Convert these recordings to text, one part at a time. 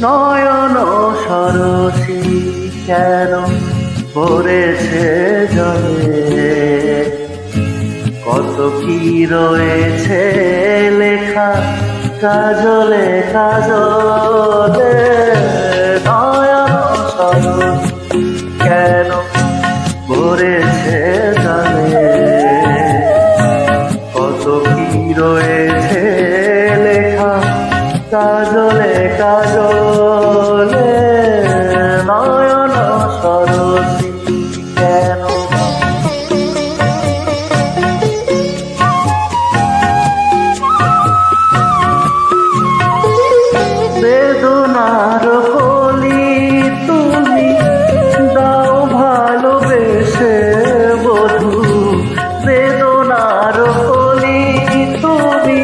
নয়ন সরসী কেন পড়েছে জলে, কত কি রয়েছে লেখা কাজলে কাজলে। নয়ন সরসী কেন পড়েছে জলে, কত কি রয়েছে লেখা কাজলে কাজলে। নয়ন সরসী কেন। বেদনার কলি তুমি দাও ভালোবেসে বধূ, বেদনার কলি তুমি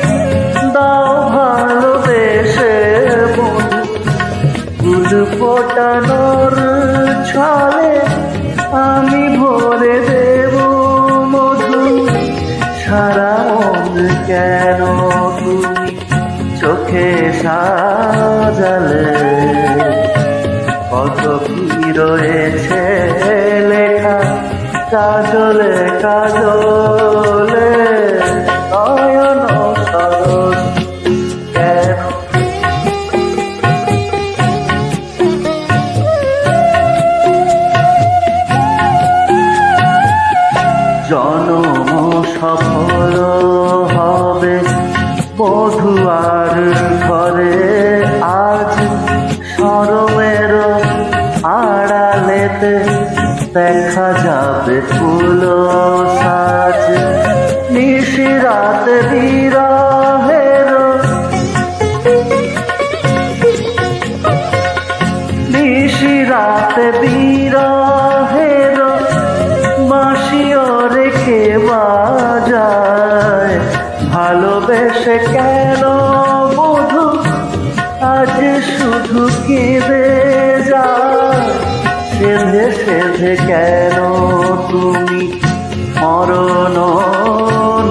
দাও ভালোবেসে বধূ। ফুল ফোটানোর ছলে আমি ভরে দেব মধু, সারা মন কেন তুমি চোখে সাজালে, কত কি রয়েছে লেখা কাজলে কাজলে। নয়ন সরসী কেন। জনম সফল হবে বধুয়ার ঘরে, আজ শরমের আড়ালেতে দেখা যাবে ফুল সাজ। নিশিরাত বিরহের, নিশিরাত বিরহের বাঁশিও রেখে বাজায়, ভালোবেসে কেন বধূ আজ শুধু কেঁদে যায়। সেধে সেধে কেন তুমি মরণ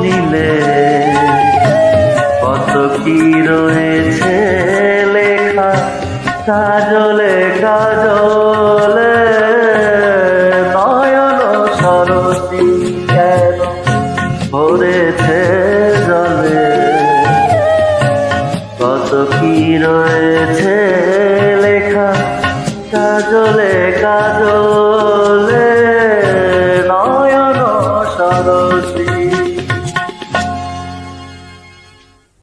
নিলে, কত কি রয়েছে লেখা কাজলে কাজলে। নয়ন সরসী কেন ভরেছে জলে, কত কি রয়েছে লেখা কাজলে কাজলে। নয়ন সরসী।